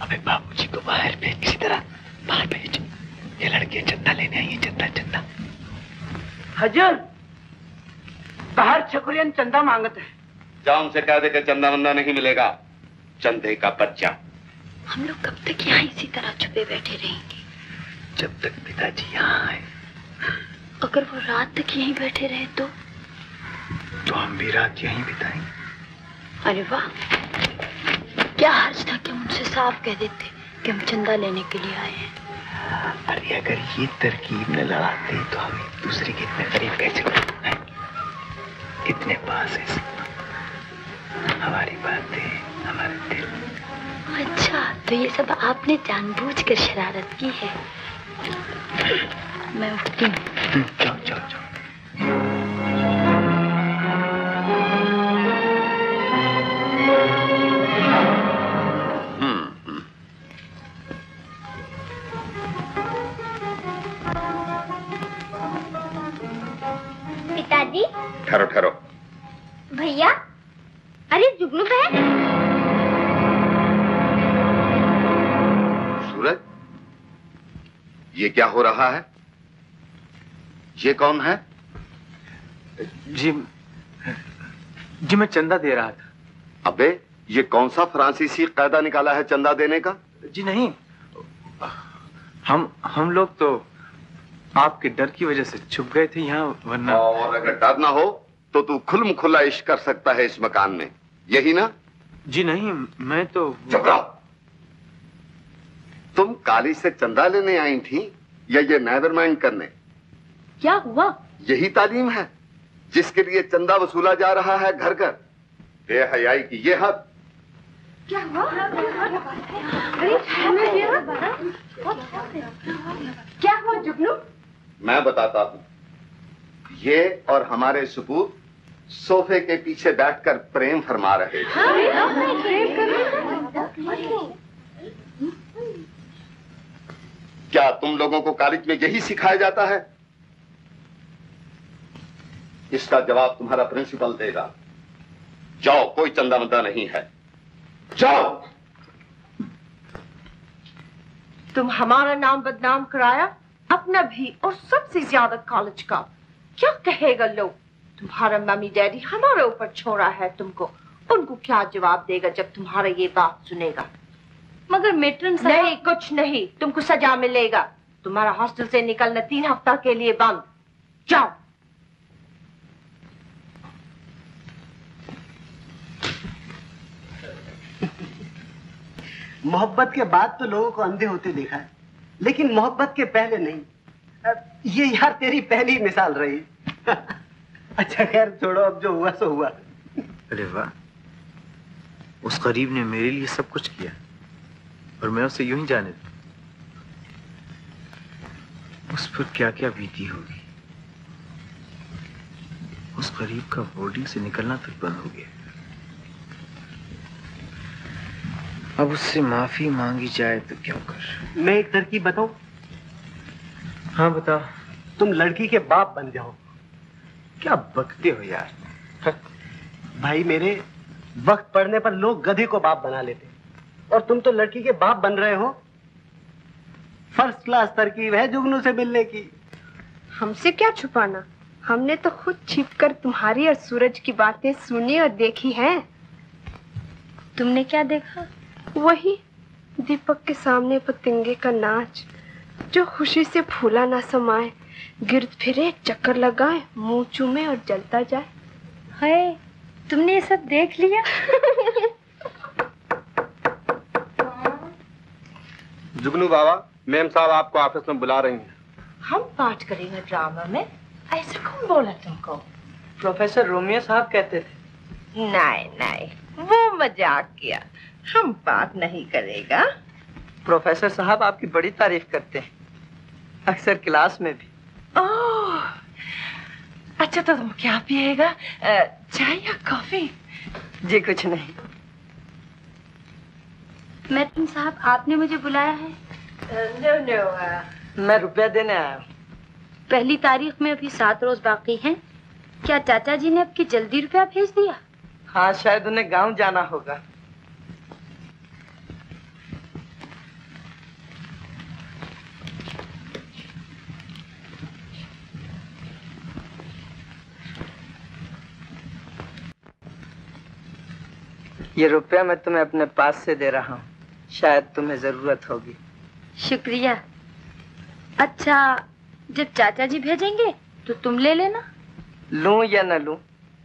अबे बाबूजी को बाहर भेज, किसी तरह बाहर भेज। ये लड़के चंदा लेने आई है, चंदा चंदा। हजर, बाहर छकुलियन चंदा मांगते हैं। जाओ उनसे कह दे कि चंदा वंदा नहीं मिलेगा, चंदे का बच्चा। हम लोग कब तक यहाँ इसी तरह छुपे बैठे रहेंगे? जब तक पिताजी यहाँ आए। अगर वो रात तक यहीं बैठे रहे तो हम भी रात यहीं बिताएंगे। अरे वाह, क्या हर्ज था कि हम उनसे साफ कह देते कि हम चंदा लेने के लिए आए हैं। अरे अगर ये तरकीब न लड़ाते तो हम एक दूसरे के इतने करीब कैसे हैं? इतने पास है, हमारी बातें, हमारे दिल। अच्छा, तो ये सब आपने जानबूझकर शरारत की है। मैं उठती हूँ। जाओ जाओ जाओ। पिताजी। ठहरो ठहरो। भैया, अरे जुगनू बहन। सूरज, ये क्या हो रहा है? ये कौन है? जी मैं चंदा दे रहा था। अबे, ये कौन सा फ्रांसीसी कायदा निकाला है चंदा देने का? जी नहीं, हम लोग तो आपके डर की वजह से छुप गए थे यहाँ, वरना। और अगर डर ना हो तो तू खुल्म खुला इश्क कर सकता है इस मकान में, यही ना? जी नहीं, मैं तो। चुप रहो। तुम काली से चंदा लेने आई थी या ये नेवरमाइंड करने? क्या हुआ? यही तालीम है जिसके लिए चंदा वसूला जा रहा है घर घर। बेहयाई की ये हद। क्या हुआ? क्या हुआ जुगनू? मैं बताता हूँ। ये और हमारे सबूत सोफे के पीछे बैठकर प्रेम फरमा रहे थे। क्या तुम लोगों को कॉलेज में यही सिखाया जाता है? इसका जवाब तुम्हारा प्रिंसिपल देगा। जाओ, कोई चंदा वंदा नहीं है, जाओ। तुम हमारा नाम बदनाम कराया, अपना भी और सबसे ज्यादा कॉलेज का। क्या कहेगा लोग? तुम्हारा मम्मी डैडी हमारे ऊपर छोड़ा है तुमको। उनको क्या जवाब देगा जब तुम्हारा ये बात सुनेगा? मगर मेट्रन साहब। नहीं, कुछ नहीं, तुमको सजा मिलेगा। तुम्हारा हॉस्टल से निकलना 3 हफ्ता के लिए बंद। जाओ। मोहब्बत के बाद तो लोगों को अंधे होते देखा है, लेकिन मोहब्बत के पहले नहीं। ये यार तेरी पहली मिसाल रही। अच्छा खैर छोड़ो, अब जो हुआ सो हुआ। अरे वाह, उस गरीब ने मेरे लिए सब कुछ किया और मैं उसे यूं ही जाने दूं। उस पर क्या क्या बीती होगी। उस गरीब का बोर्डिंग से निकलना तक बंद हो गया। अब उससे माफी मांगी जाए तो क्या कर। मैं एक तरकीब बताऊं? हाँ बताओ। तुम लड़की के बाप बन जाओ। क्या बकते हो यार। भाई मेरे, वक्त पड़ने पर लोग गधे को बाप बना लेते, और तुम तो लड़की के बाप बन रहे हो। फर्स्ट क्लास तरकीब है जुगनू से मिलने की। हमसे क्या छुपाना, हमने तो खुद छिपकर तुम्हारी और सूरज की बातें सुनी और देखी हैं। तुमने क्या देखा? वही दीपक के सामने पतंगे का नाच, जो खुशी से फूला ना समाए, गिर्द फिरे, चक्कर लगाए, मुंह चूमे और जलता जाए। हाय, तुमने ये सब देख लिया? जुगनू बाबा, मैम साहब आपको ऑफिस में बुला रही हैं। हम पार्ट करेंगे ड्रामा में, ऐसा कौन बोला तुमको? प्रोफेसर रोमियो साहब कहते थे। नहीं नहीं, वो मजाक किया, हम बात नहीं करेगा। प्रोफेसर साहब आपकी बड़ी तारीफ करते हैं, अक्सर क्लास में भी। ओह, अच्छा तो तुम क्या पिएगा, चाय या कॉफी? जी कुछ नहीं। मैडम साहब, आपने मुझे बुलाया है? नो, मैं रुपया देने आया हूँ। पहली तारीख में अभी 7 रोज बाकी हैं। क्या चाचा जी ने आपकी जल्दी रुपया भेज दिया? हाँ, शायद उन्हें गांव जाना होगा। ये रुपया मैं तुम्हें अपने पास से दे रहा हूँ, शायद तुम्हें जरूरत होगी। शुक्रिया। अच्छा, जब चाचा जी भेजेंगे तो तुम ले लेना। लूं या न लूं,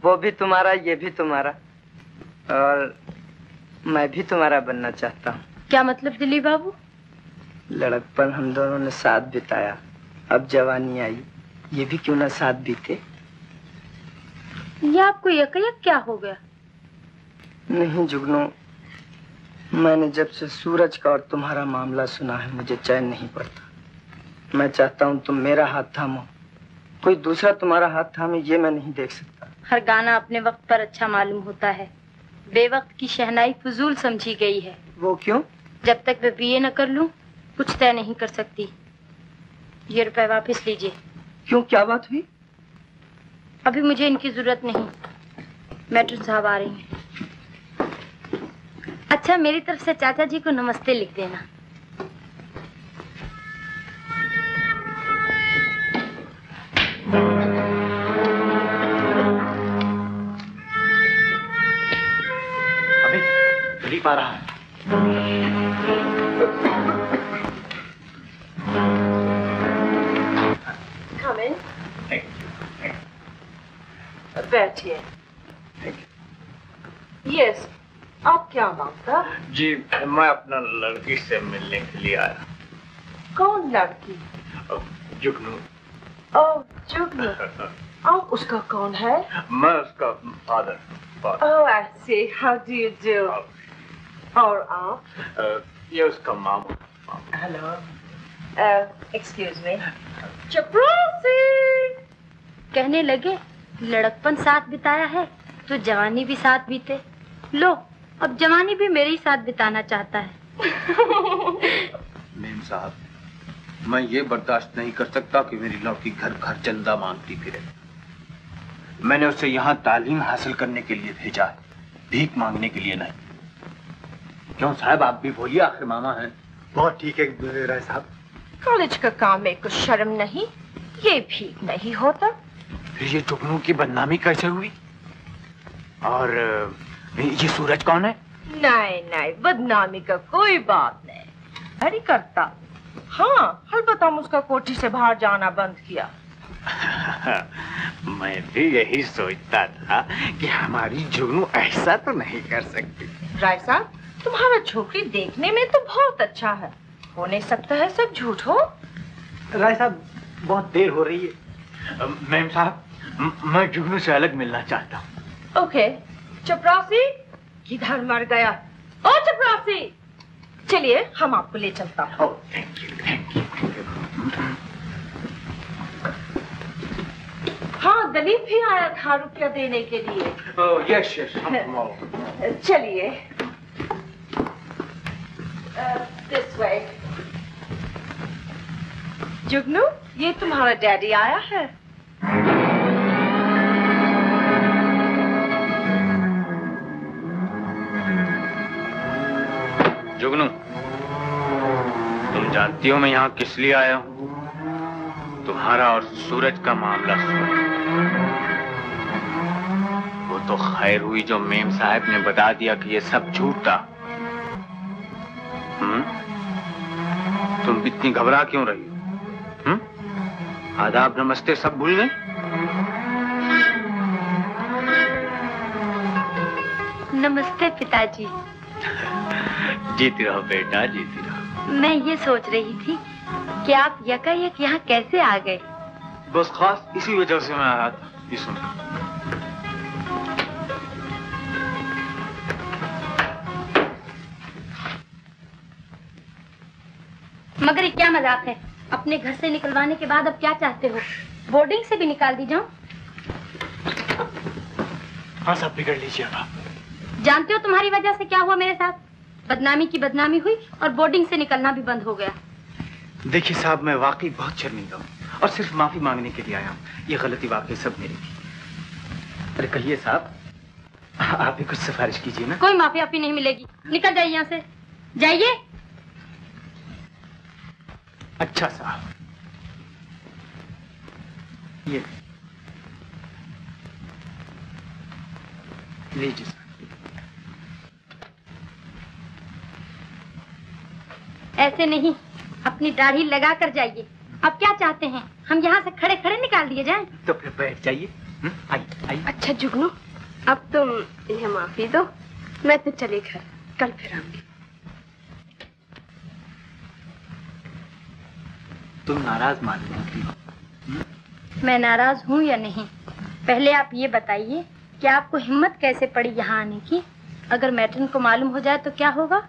वो भी तुम्हारा, ये भी तुम्हारा, और मैं भी तुम्हारा बनना चाहता हूँ। क्या मतलब दिलीप बाबू? लड़कपन हम दोनों ने साथ बिताया, अब जवानी आई, ये भी क्यों ना साथ बीते। ये आपको यकयक क्या हो गया? नहीं जुगनू, मैंने जब से सूरज का और तुम्हारा मामला सुना है मुझे चैन नहीं पड़ता। मैं चाहता हूँ तुम मेरा हाथ थामो, कोई दूसरा तुम्हारा हाथ थामे ये मैं नहीं देख सकता। हर गाना अपने वक्त पर अच्छा मालूम होता है, बेवक्त की शहनाई फजूल समझी गई है। वो क्यों? जब तक मैं बीए न कर लूं कुछ तय नहीं कर सकती। ये रुपए वापस लीजिए। क्यों, क्या बात हुई? अभी मुझे इनकी जरूरत नहीं, मैट्रन साहब आ रही हैं। अच्छा, मेरी तरफ से चाचा जी को नमस्ते लिख देना। अबे दिलीप आ रहा है। Come in. बैठिए। Yes, आप क्या मांगता? जी, मैं अपना लड़की से मिलने के लिए आया। कौन लड़की? जुगनू। ओह, जुगनू। आप उसका कौन है? मैं उसका father. Oh, I see. How do you do? और आप? ये उसका मामा। Hello. Excuse me. चपरासी! कहने लगे लड़कपन साथ बिताया है तो जवानी भी साथ बीते। लो, अब जवानी भी मेरे ही साथ बिताना चाहता है। मेम साहब, मैं ये बर्दाश्त नहीं कर सकता कि मेरी लड़की घर घर चंदा मांगती फिरे। मैंने उसे यहाँ तालीम हासिल करने के लिए भेजा है, भीख मांगने के लिए नहीं। क्यों साहब, आप भी बोलिए, आखिर मामा हैं। बहुत ठीक है राय साहब। कॉलेज का काम में कुछ शर्म नहीं, ये भीख नहीं होता। फिर ये जुगनू की बदनामी कैसे हुई? और ये सूरज कौन है? नहीं नहीं, बदनामी का कोई बात नहीं, नहीं करता। हाँ, अलबत्ता उसका कोठी से बाहर जाना बंद किया। मैं भी यही सोचता था कि हमारी जुगनू ऐसा तो नहीं कर सकती। राय साहब, तुम्हारा छोकरी देखने में तो बहुत अच्छा है, हो नहीं सकता है सब झूठ हो। राय साहब, बहुत देर हो रही है। मैम साहब, मैं जुगनू से अलग मिलना चाहता हूँ। ओके। चपरासी किधर मर गया? ओ चपरासी, चलिए हम आपको ले चलता हूँ। Thank you, thank you. हाँ, दलीप भी आया था रुपया देने के लिए। Yes yes. चलिए, दिस वे। जुगनू, ये तुम्हारा डैडी आया है। जुगनू, तुम जानती हो मैं यहाँ किस लिए आया हूँ? तुम्हारा और सूरज का मामला सुन। वो तो खैर हुई जो मेम साहब ने बता दिया कि ये सब झूठ था। तुम इतनी घबरा क्यों रही हो? आदाब नमस्ते सब भूल गए? नमस्ते पिताजी। जीती रहो बेटा, जीती रहो। मैं ये सोच रही थी कि आप यकायक यहाँ कैसे आ गए। बस खास इसी वजह से मैं आया था, ये सुनकर। मगर ये क्या मजाक है? अपने घर से निकलवाने के बाद अब क्या चाहते हो? बोर्डिंग से भी निकाल दी जाऊं? हाँ साहब, बिगड़ लीजिए आप। जानते हो तुम्हारी वजह से क्या हुआ मेरे साथ? बदनामी की बदनामी हुई और बोर्डिंग से निकलना भी बंद हो गया। देखिए साहब, मैं वाकई बहुत शर्मिंदा हूँ और सिर्फ माफी मांगने के लिए आया हूँ। ये गलती वाकई सब मेरी थी। अरे कहिए साहब, आप भी कुछ सिफारिश कीजिए ना। कोई माफी आपी नहीं मिलेगी, निकल जाइए यहाँ से, जाइए। अच्छा साहब, ये लीजिए साहब। ऐसे नहीं, अपनी दाढ़ी लगा कर जाइए। अब क्या चाहते हैं, हम यहाँ से खड़े खड़े निकाल दिए जाएं? तो फिर बैठ जाइए। आइए। अच्छा जुगनू, अब तुम इन्हें माफी दो, मैं तो चली घर, कल फिर आऊंगी। तुम नाराज मालूम होती हो। मैं नाराज हूँ या नहीं, पहले आप ये बताइए कि आपको हिम्मत कैसे पड़ी यहाँ आने की? अगर मैट्रन को मालूम हो जाए तो क्या होगा?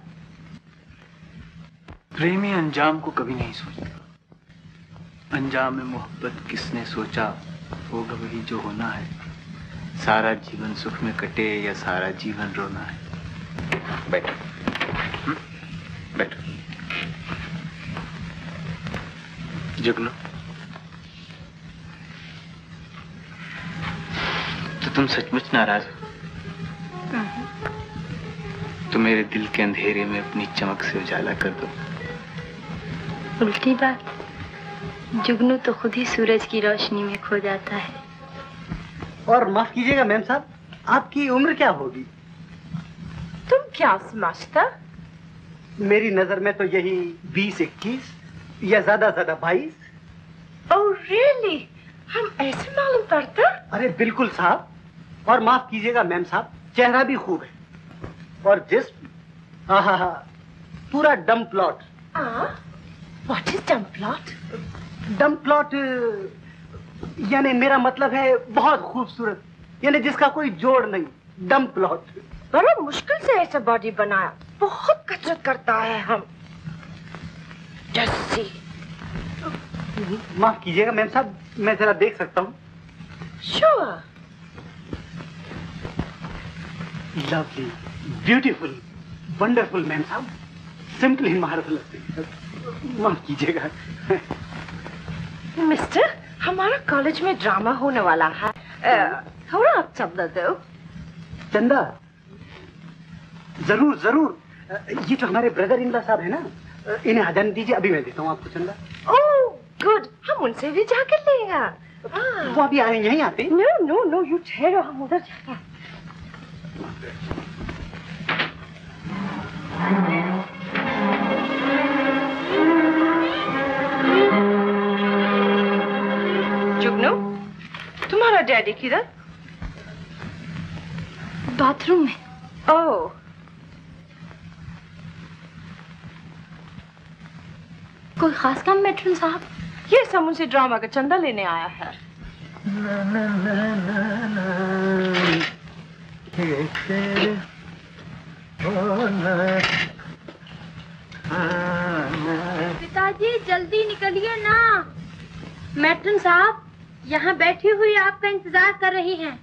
प्रेमी अंजाम को कभी नहीं सोचता। अंजाम में मोहब्बत किसने सोचा, होगा वही जो होना है। सारा जीवन सुख में कटे या सारा जीवन रोना है। बैठो। बैठो। जुगनू, तो तुम सचमुच नाराज हो? तो मेरे दिल के अंधेरे में अपनी चमक से उजाला कर दो। उल्टी बात, जुगनू तो खुद ही सूरज की रोशनी में खो जाता है। और माफ कीजिएगा मैम साहब, आपकी उम्र क्या होगी? तुम क्या समझता? मेरी नजर में तो यही 20-21 या ज्यादा 22। Oh really? हम ऐसे मालूम पड़ता? अरे बिल्कुल साहब। और माफ कीजिएगा मैम साहब, चेहरा भी खूब है और जिस्म आहा पूरा डम plot. What is dumb plot? डम प्लॉट यानी मेरा मतलब है बहुत खूबसूरत, यानी जिसका कोई जोड़ नहीं। डम प्लॉट। बड़ा मुश्किल से ऐसा बॉडी बनाया, बहुत कसरत करता है हम। जस्सी। माफ कीजिएगा मैम साहब, मैं जरा देख सकता हूँ? Sure. Lovely, beautiful, wonderful ma'am साहब, सिंपली मार्वलस। माफ कीजिएगा। मिस्टर, हमारा कॉलेज में ड्रामा होने वाला है, थोड़ा आप चंदा दो। चंदा? जरूर जरूर। ये जो हमारे ब्रदर इन लॉ साहब है ना, इन्हें आ जाने दीजिए, अभी मैं देता हूँ आपको चंदा। ओह गुड, हम उनसे भी जाकर लेगा। वो अभी आए, यहीं आते? नो नो नो, यू ठहरो, हम उधर जाते हैं। जुगनू, तुम्हारा डैडी किधर? बाथरूम में। ओह, कोई खास काम मैट्रन साहब? ये सब मुझसे ड्रामा का चंदा लेने आया है। पिताजी जल्दी निकलिए ना, मैट्रन साहब यहाँ बैठी हुई आपका इंतजार कर रही हैं।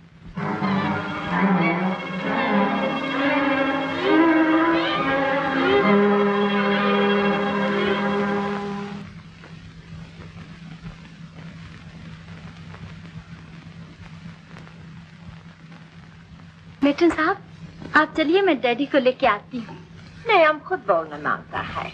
मैट्रन साहब आप चलिए, मैं डैडी को लेके आती हूँ। नहीं, हम खुद बोलना मांगता है।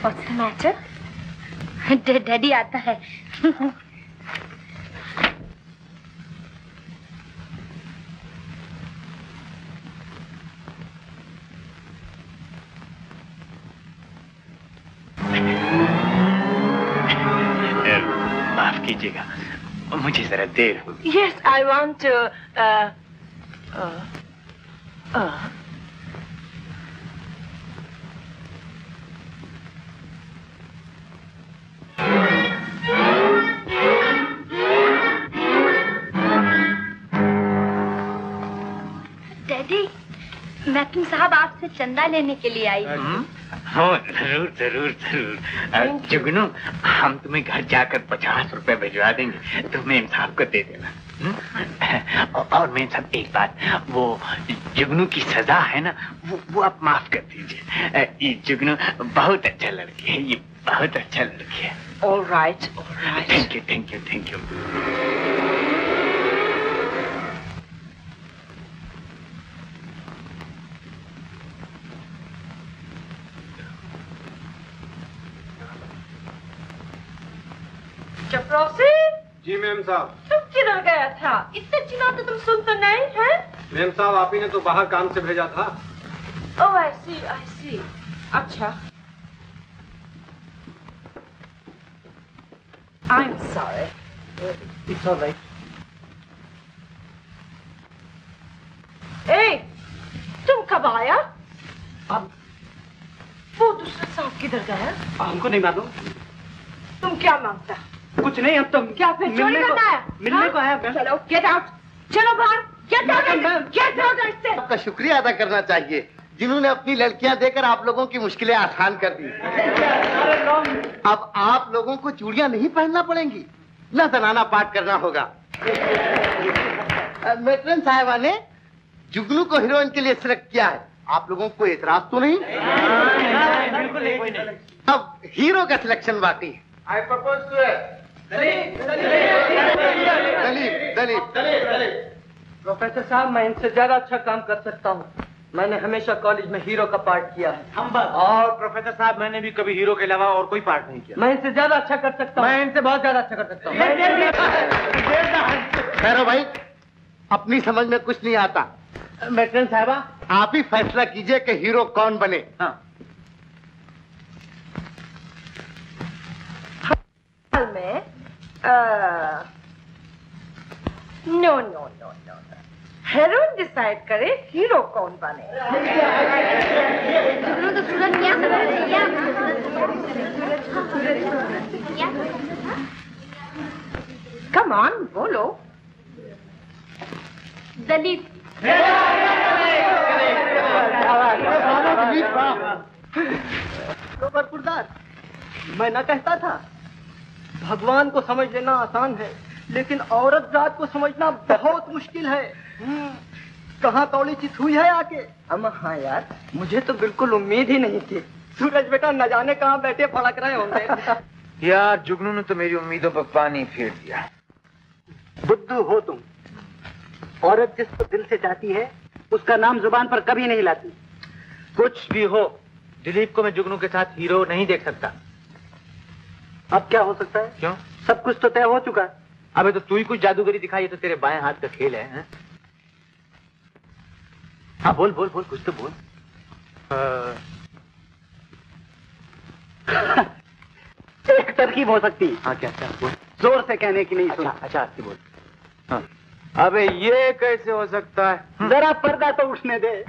What's the matter? डैडी आता है। माफ कीजिएगा, मुझे जरा देर हो गई। Yes, I want to. Daddy, matron साहब आपसे चंदा लेने के लिए आई हूँ। हाँ जरूर जरूर जरूर। जुगनू, हम तुम्हें घर जाकर 50 रुपए भिजवा देंगे, तुम मेम साहब को दे देना। और मेम साहब एक बात, वो जुगनू की सजा है ना, वो आप माफ कर दीजिए। ये जुगनू बहुत अच्छा लड़की है, ये बहुत अच्छा लड़की है। All right, all right. Thank you thank you thank you. Chaprosi! जी मैम साहब। तुम किधर गया था? इतने चिल्लाते तुम सुनते नहीं है? मैम साहब आप ही ने तो बाहर काम से भेजा था। ओह आई सी। अच्छा। I'm sorry. It's all right. ए, तुम कब आया? अब वो दूसरा सांप किधर गया? हमको नहीं मालूम। तुम क्या मांगता? कुछ नहीं, अब तो क्या फिर चोरी करना है? मिलने को आया। चलो गेट आउट, चलो बाहर, गेट आउट से। आपका शुक्रिया अदा करना चाहिए जिन्होंने अपनी लड़कियां देकर आप लोगों की मुश्किलें आसान कर दी। अब आप लोगों को चूड़ियां नहीं पहनना पड़ेंगी, न जनाना पाठ करना होगा। मेट्रन साहिबा ने जुगनू को हीरोइन के लिए सिलेक्ट किया है। आप लोगों को एतराज तो नहीं? अब हीरो का सिलेक्शन बाकी है। I propose to Dalip. Professor साहब, मैं इनसे ज्यादा अच्छा काम कर सकता हूँ। मैंने हमेशा कॉलेज में हीरो का पार्ट किया है। और प्रोफेसर साहब, मैंने भी कभी हीरो के अलावा और कोई पार्ट नहीं किया। मैं इनसे ज्यादा अच्छा कर सकता हूँ। मैं इनसे बहुत ज्यादा अच्छा कर सकता हूँ। खैरो भाई, अपनी समझ में कुछ नहीं आता। मेट्रन साहिबा, आप ही फैसला कीजिए कि हीरो कौन बने। हाँ। हाल में नो हीरोइन डिसाइड करे हीरो कौन बने। तो सूरज क्या कर रहा है? कम ऑन बोलो। दलीप। तो बरपुरदार, मैं न कहता था भगवान को समझ लेना आसान है, लेकिन औरत जात को समझना बहुत मुश्किल है। कहाँ कौड़ी चित हुई है आके। अम्मा हाँ यार, मुझे तो बिल्कुल उम्मीद ही नहीं थी। सूरज बेटा न जाने कहाँ बैठे फड़क रहे होंगे। यार जुगनू ने तो मेरी उम्मीदों पर पानी फेर दिया। बुद्धू हो तुम। औरत जिसको दिल से चाहती है उसका नाम जुबान पर कभी नहीं लाती। कुछ भी हो, दिलीप को मैं जुगनू के साथ हीरो नहीं देख सकता। अब क्या हो सकता है? क्यों? सब कुछ तो तय हो चुका है। अबे तो तू ही कुछ जादूगरी दिखाई, तो तेरे बाएं हाथ का खेल है। हाँ बोल कुछ तो बोल। एक तरकीब हो सकती है। हाँ क्या बोल। जोर से कहने की नहीं सुन। अच्छा बोल। हाँ। अबे ये कैसे हो सकता है? जरा पर्दा तो उठने दे।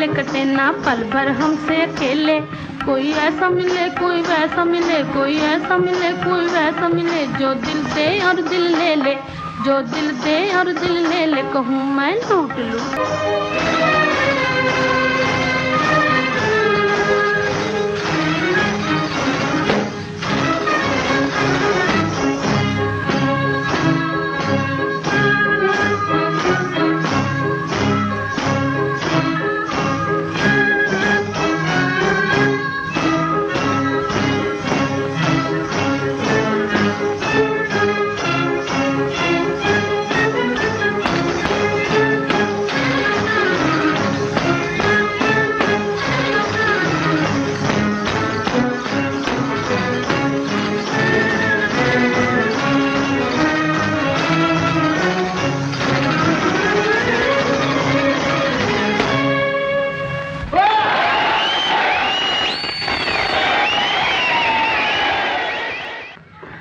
कटे ना पल भर हमसे अकेले। कोई ऐसा मिले कोई वैसा मिले, कोई ऐसा मिले कोई वैसा मिले, जो दिल दे और दिल ले ले, जो दिल दे और दिल ले ले, कहूँ मैं लूट लूँ।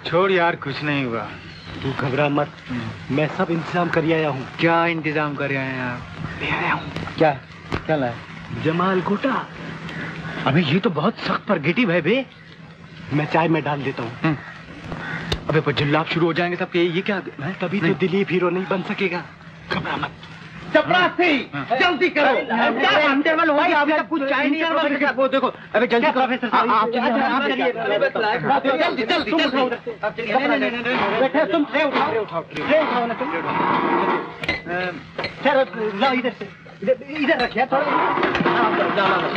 छोड़ यार, कुछ नहीं हुआ। तू घबरा मत, मैं सब इंतजाम कर आया हूँ। क्या इंतजाम कर आए हैं आप? ले आया हूँ। क्या क्या लाए? जमाल घोटा। अबे ये तो बहुत सख्त परगेटिव है बे। मैं चाय में डाल देता हूँ। अबे पर जुल्लाब शुरू हो जाएंगे सबके, ये क्या है? तभी तो दिलीप हीरो नहीं बन सकेगा। घबरा मत। चपरासी, जल्दी करो। इंटरवल हो गया, अभी तक कुछ चाय नहीं है। वो देखो, अबे जल्दी प्रोफेसर साहब, आप चलिए। जल्दी जल्दी जल्दी। बैठे तुम, ट्रे उठाओ ना तुम। सर लाओ इधर से, इधर रखिए थोड़ा।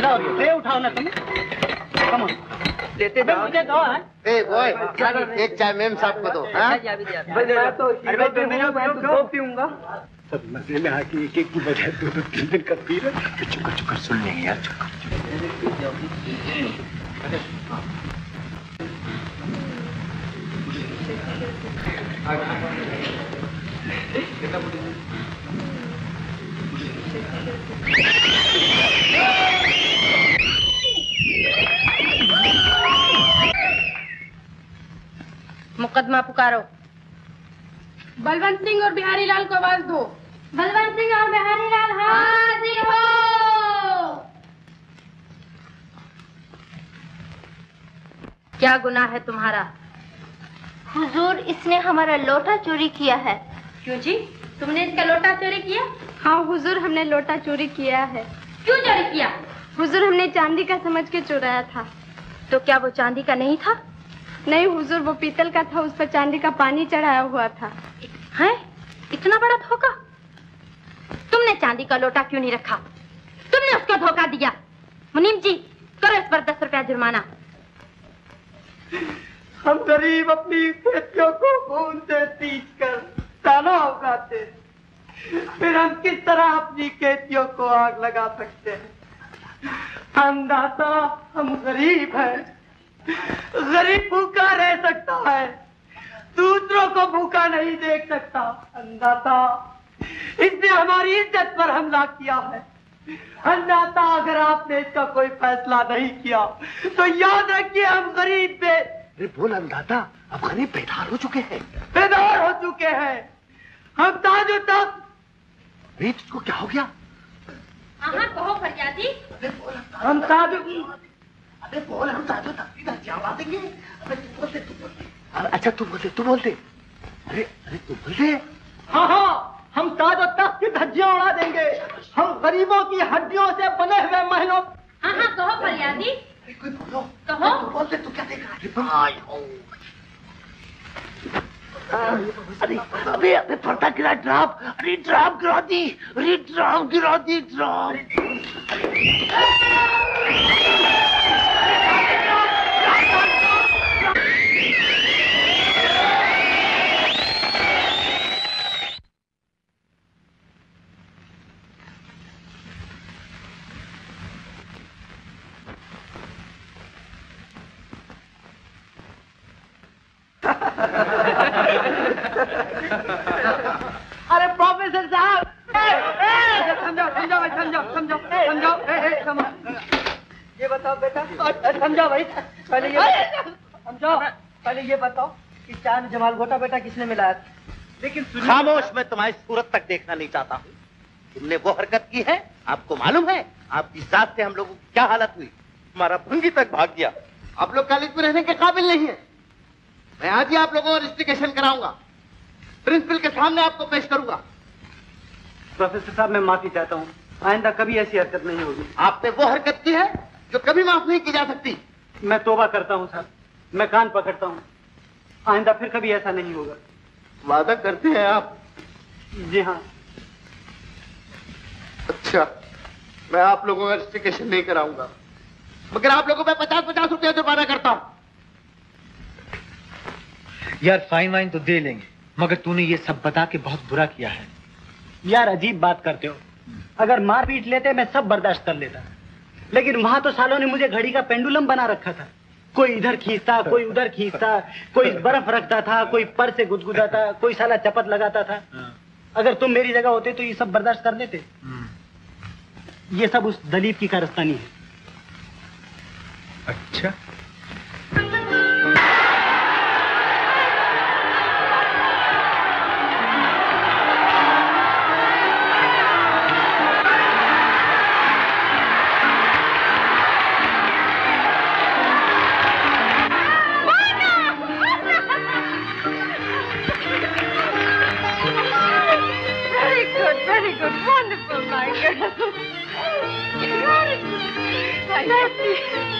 लाओ ट्रे उठाओ ना तुम। कम ऑन, लेते जाओ। ए बॉय, एक चाय मेम साहब को दो। मैं तो दो पीऊंगा। सब मजे में आके एक की बजाय 2-2 दिन का पी रहे। चुकर सुन लेंगे यार, चुकर। मुकदमा पुकारो। बलवंत सिंह और बिहारी लाल को आवाज दो। बलवंत सिंह और बिहारी लाल हाजिर हो। क्या गुनाह है तुम्हारा? हुजूर, इसने हमारा लोटा चोरी किया है। क्यों जी, तुमने इसका लोटा चोरी किया? हाँ हुजूर, हमने लोटा चोरी किया है। क्यों चोरी किया? हुजूर, हमने चांदी का समझ के चुराया था। तो क्या वो चांदी का नहीं था? नहीं हुजूर, वो पीतल का था, उस पर चांदी का पानी चढ़ाया हुआ था। हैं? इतना बड़ा धोखा? तुमने चांदी का लोटा क्यों नहीं रखा? तुमने उसको धोखा दिया। मुनीम जी, करो इस पर 10 रुपया जुर्माना। हम गरीब अपनी खेतियों को खून से सींच कर दाना उगाते, फिर हम किस तरह अपनी खेतियों को आग लगा सकते हैं? अन्नदाता, हम गरीब हैं। गरीब भूखा रह सकता है, दूसरों को भूखा नहीं देख सकता। अन्नदाता, इसने हमारी इज्जत पर हमला किया है। अन्नदाता, अगर आपने इसका कोई फैसला नहीं किया तो याद रखिए हम गरीब पे। अरे बोल अन्नदाता, अब गरीब बेदार हो चुके हैं। बेदार हो चुके हैं। हम ताजो तक। तुझको क्या हो गया? हाँ कहो फरियादी। हम ताजो, अरे बोल, हम ताजो तक जमा देंगे। अरे तू बोलते। अच्छा तू बोलते। अरे तू बोलते। हाँ, हम ताजो तक की धज्जियां उड़ा देंगे। हम गरीबों की हड्डियों से बने हुए महलों। हाँ कहो फरियादी। कोई बोलो। कहो। तू बोलते, तू क्या देख रहा है? अरे पर्दा गिरा, ड्राम। अरे ड्राम गिरा दी। अरे प्रोफेसर साहब, समझो। ये बताओ बेटा, समझो भाई, पहले ये बताओ कि चाय में जमाल घोटा बेटा किसने मिलाया था? लेकिन खामोश, मैं तुम्हारी सूरत तक देखना नहीं चाहता हूँ। तुमने वो हरकत की है, आपको मालूम है आपकी साथ से हम लोगों की क्या हालत हुई? हमारा भंगी तक भाग गया। आप लोग कॉलेज में रहने के काबिल नहीं है। मैं आज ही आप लोगों को रजिस्ट्रेशन कराऊंगा, प्रिंसिपल के सामने आपको पेश करूंगा। प्रोफेसर साहब, मैं माफी चाहता हूँ, आइंदा कभी ऐसी हरकत नहीं होगी। आपने वो हरकत की है जो कभी माफ नहीं की जा सकती। मैं तौबा करता हूँ सर, मैं कान पकड़ता हूँ, आइंदा फिर कभी ऐसा नहीं होगा। वादा करते हैं आप? जी हाँ। अच्छा, मैं आप लोगों का रजिस्ट्रेशन नहीं कराऊंगा, मगर आप लोगों पे 50-50 रुपया जुर्माना करता हूँ। यार फाइन वाइन तो दे लेंगे, मगर तूने ये सब बता के बहुत बुरा किया है। यार अजीब बात करते हो, अगर मार पीट लेते मैं सब बर्दाश्त कर लेता, लेकिन वहां तो सालों ने मुझे घड़ी का पेंडुलम बना रखा था। कोई इधर खींचता, कोई उधर खींचता, कोई बर्फ रखता था, कोई पर से गुदगुदाता, कोई साला चपत लगाता था। अगर तुम मेरी जगह होते तो ये सब बर्दाश्त कर लेते? ये सब उस दलीप की कारस्तानी है। अच्छा, good, wonderful, my girl. Very good.